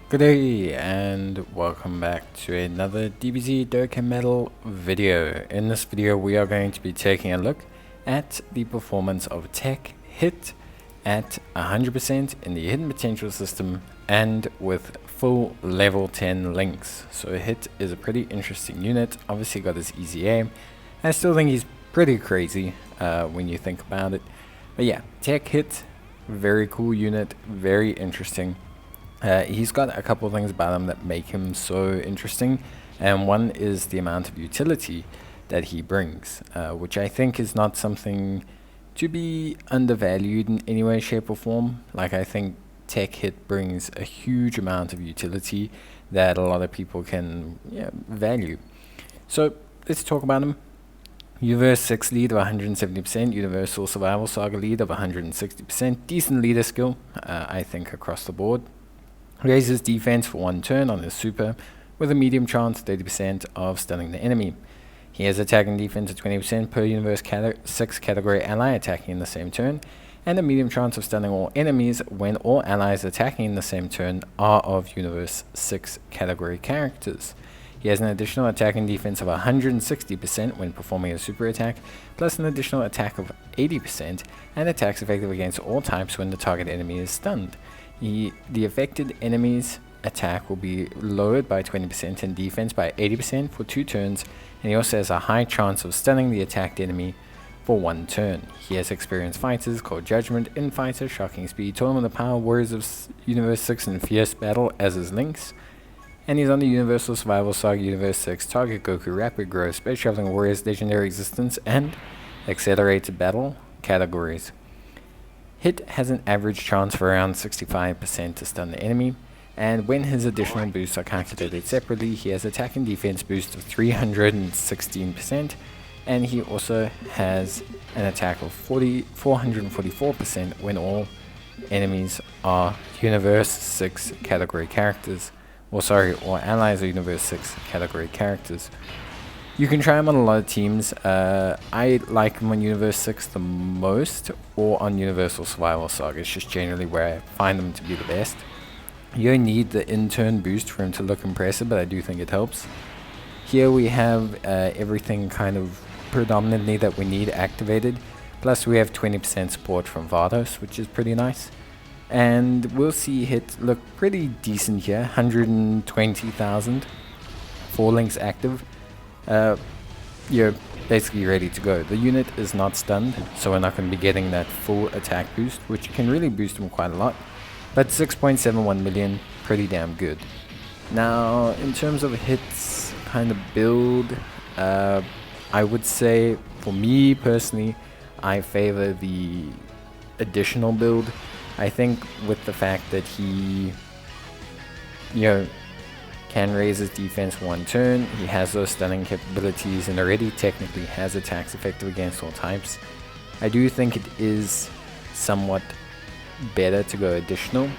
Good day and welcome back to another DBZ Dokkan Medal video. In this video we are going to be taking a look at the performance of TEQ Hit at 100% in the hidden potential system and with full level 10 links. So Hit is a pretty interesting unit, obviously got his easy aim. I still think he's pretty crazy when you think about it. But yeah, TEQ Hit, very cool unit, very interesting. He's got a couple of things about him that make him so interesting, and one is the amount of utility that he brings, which I think is not something to be undervalued in any way, shape or form. Like, I think TEQ Hit brings a huge amount of utility that a lot of people can value. So let's talk about him. Universe 6 lead of 170%, Universal Survival Saga lead of 160%, decent leader skill, I think, across the board. Raises defense for 1 turn on his super, with a medium chance 30% of stunning the enemy. He has attack and defense at 20% per Universe 6 category ally attacking in the same turn, and a medium chance of stunning all enemies when all allies attacking in the same turn are of Universe 6 category characters. He has an additional attack and defense of 160% when performing a super attack, plus an additional attack of 80%, and attacks effective against all types when the target enemy is stunned. The affected enemy's attack will be lowered by 20% and defense by 80% for 2 turns, and he also has a high chance of stunning the attacked enemy for 1 turn. He has experienced fighters called Judgment, Infighter, Shocking Speed, Tournament of Power, Warriors of Universe 6, and Fierce Battle as his links. And he's on the Universal Survival Saga Universe 6, Target Goku, Rapid Growth, Space Traveling Warriors, Legendary Existence, and Accelerated Battle categories. Hit has an average chance of around 65% to stun the enemy, and when his additional boosts are calculated separately, he has attack and defense boost of 316%, and he also has an attack of 444% when all enemies are Universe 6 category characters, or sorry, all allies are Universe 6 category characters. You can try him on a lot of teams. I like him on Universe 6 the most, or on Universal Survival Saga. It's just generally where I find them to be the best. You don't need the in-turn boost for him to look impressive, but I do think it helps. Here we have everything kind of predominantly that we need activated. Plus we have 20% support from Vados, which is pretty nice. And we'll see Hit look pretty decent here. 120,000. 4 links active. You're basically ready to go. The unit is not stunned, so we're not going to be getting that full attack boost, which can really boost him quite a lot. But 6.71 million, pretty damn good. Now, in terms of Hit's kind of build, I would say, for me personally, I favor the additional build. I think with the fact that he, can raise his defense for 1 turn, he has those stunning capabilities and already technically has attacks effective against all types. I do think it is somewhat better to go additional,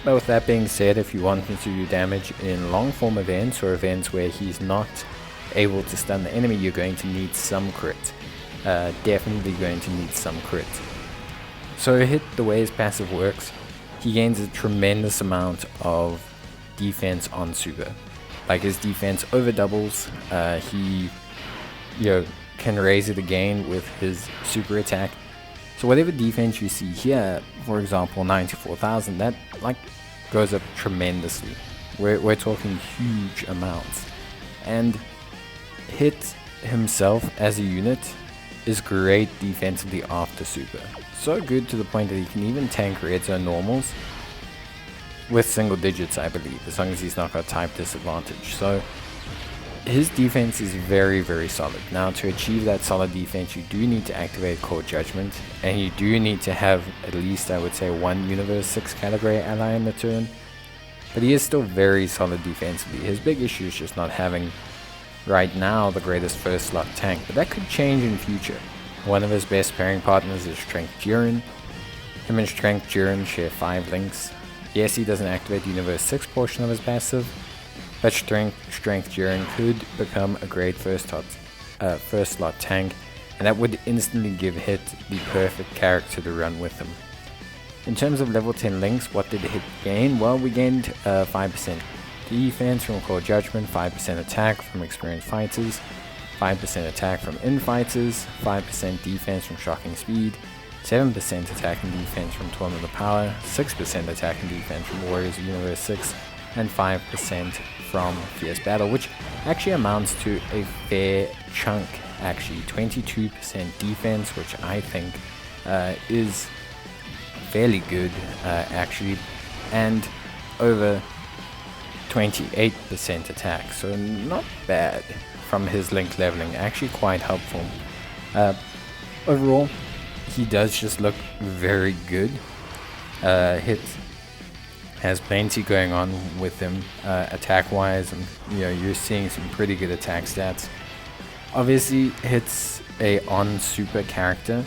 but with that being said, if you want him to do damage in long form events or events where he's not able to stun the enemy, you're going to need some crit. Definitely going to need some crit. So Hit, the way his passive works, he gains a tremendous amount of defense on super. Like, his defense over doubles. He can raise it again with his super attack. So whatever defense you see here, for example 94,000, that goes up tremendously. We're talking huge amounts. And Hit himself as a unit is great defensively after super. So good to the point that he can even tank red zone normals with single digits, I believe, as long as he's not got type disadvantage. So his defense is very, very solid. Now, to achieve that solid defense, you do need to activate Core Judgment, and you do need to have at least, I would say, 1 Universe 6 category ally in the turn. But he is still very solid defensively. His big issue is just not having, right now, the greatest first slot tank, but that could change in future. One of his best pairing partners is Strength Jiren. Him and Strength Jiren share 5 links. Yes, he doesn't activate the Universe 6 portion of his passive, but Strength Jiren could become a great first slot tank, and that would instantly give Hit the perfect character to run with him. In terms of level 10 links, what did Hit gain? Well, we gained 5% defense from Core Judgment, 5% attack from experienced fighters, 5% attack from in-fighters, 5% defense from Shocking Speed, 7% attack and defense from Tournament of Power, 6% attack and defense from Warriors of Universe 6, and 5% from Fierce Battle, which actually amounts to a fair chunk, actually. 22% defense, which I think is fairly good, actually, and over 28% attack, so not bad from his link leveling, actually quite helpful. Overall, he does just look very good. Hit has plenty going on with him attack wise, and you're seeing some pretty good attack stats. Obviously, Hit's a on super character,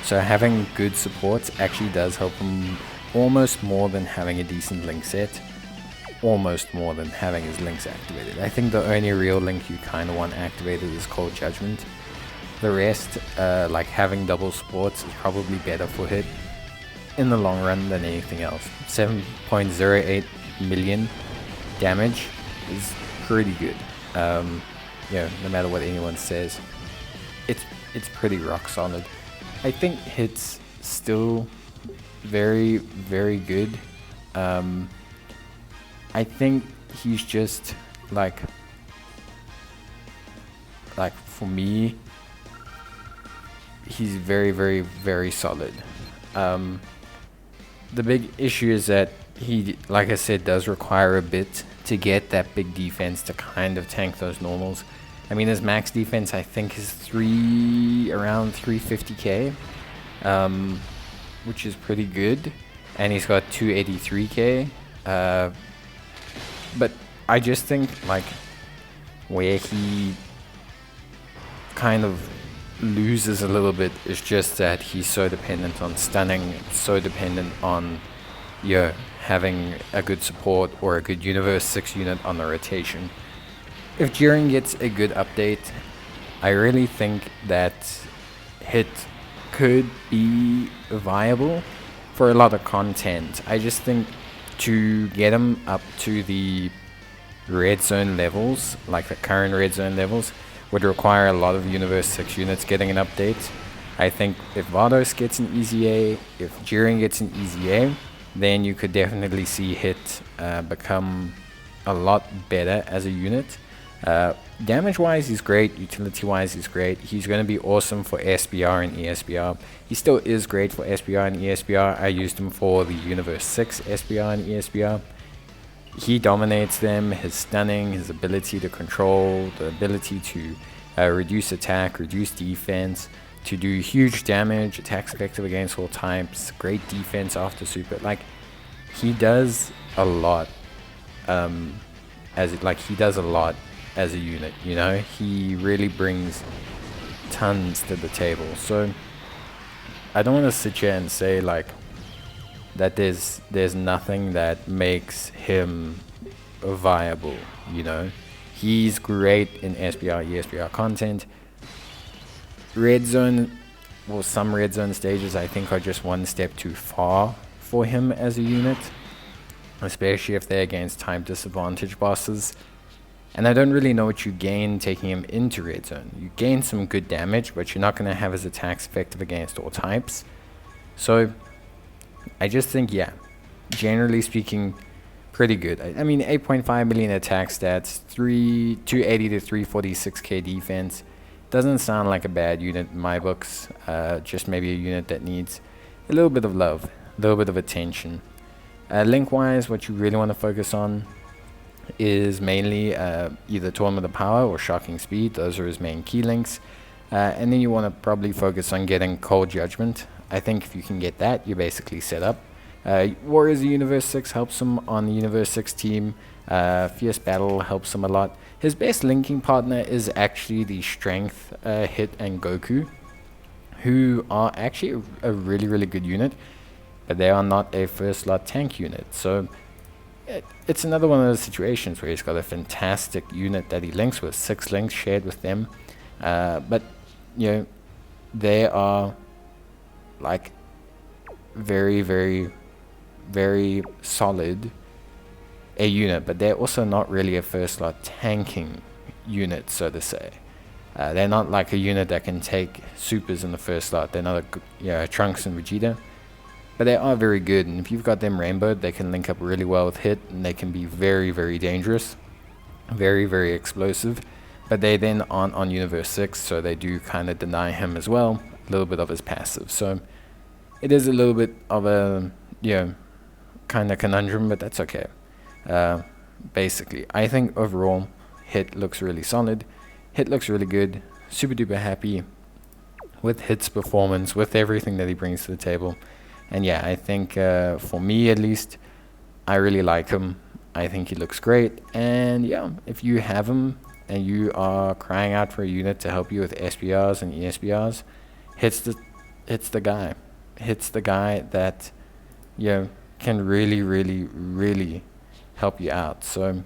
so having good supports actually does help him almost more than having a decent link set, almost more than having his links activated. I think the only real link you kind of want activated is Cold Judgment. The rest, like having double supports, is probably better for Hit in the long run than anything else. 7.08 million damage is pretty good. No matter what anyone says, it's pretty rock solid. I think Hit's still very, very good. I think he's just like for me, he's very, very, very solid. The big issue is that he, like I said, does require a bit to get that big defense to kind of tank those normals. I mean, his max defense I think is around 350k, which is pretty good, and he's got 283k. But I just think like where he kind of loses a little bit is just that he's so dependent on stunning, so dependent on having a good support or a good Universe 6 unit on the rotation. If Jiren gets a good update, I really think that Hit could be viable for a lot of content. I just think to get him up to the red zone levels, like the current red zone levels, would require a lot of Universe 6 units getting an update. I think if Vados gets an easy A, if Jiren gets an easy A, then you could definitely see Hit become a lot better as a unit. Damage wise he's great, utility wise he's great. He's going to be awesome for SBR and ESBR. He still is great for SBR and ESBR. I used him for the Universe 6 SBR and ESBR. He dominates them. His stunning, his ability to control, the ability to reduce attack, reduce defense, to do huge damage, attacks effective against all types, great defense after super. Like, he does a lot. He does a lot as a unit, he really brings tons to the table. So I don't want to sit here and say like that there's nothing that makes him viable. He's great in SBR, ESBR content. Red zone, well, some red zone stages I think are just one step too far for him as a unit, especially if they're against time disadvantage bosses. And I don't really know what you gain taking him into red zone. You gain some good damage, but you're not going to have his attacks effective against all types. So I just think, generally speaking, pretty good. I mean, 8.5 million attack stats, 280 to 346k defense. Doesn't sound like a bad unit in my books. Just maybe a unit that needs a little bit of love, a little bit of attention. Link-wise, what you really want to focus on is mainly either Tournament of Power or Shocking Speed. Those are his main key links. And then you want to probably focus on getting Cold Judgment. I think if you can get that, you're basically set up. Warriors of Universe 6 helps him on the Universe 6 team. Fierce Battle helps him a lot. His best linking partner is actually the Strength Hit and Goku, who are actually a really, really good unit, but they are not a first slot tank unit. So it's another one of those situations where he's got a fantastic unit that he links with, 6 links shared with them, but they are like very, very, very solid a unit, but they're also not really a first slot tanking unit, so to say. They're not like a unit that can take supers in the first slot. They're not a Trunks and Vegeta, but they are very good, and if you've got them rainbowed, they can link up really well with Hit, and they can be very, very dangerous, very, very explosive. But they then aren't on Universe 6, so they do kind of deny him as well, a little bit of his passive. So it is a little bit of a kind of conundrum, but that's okay. Basically, I think overall Hit looks really solid. Hit looks really good. Super duper happy with Hit's performance, with everything that he brings to the table. And yeah, I think for me at least, I really like him. I think he looks great. And yeah, if you have him and you are crying out for a unit to help you with SBRs and ESBRs, Hit's the guy. Hit's the guy that can really, really, really help you out. So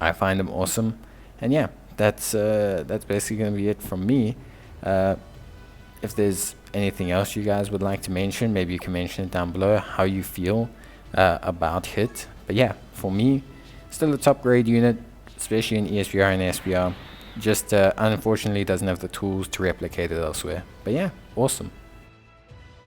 I find him awesome. And yeah, that's basically gonna be it from me. If there's anything else you guys would like to mention, maybe you can mention it down below, how you feel about Hit. But yeah, for me, still a top grade unit, especially in ESBR and SBR. Just unfortunately doesn't have the tools to replicate it elsewhere. But yeah, awesome.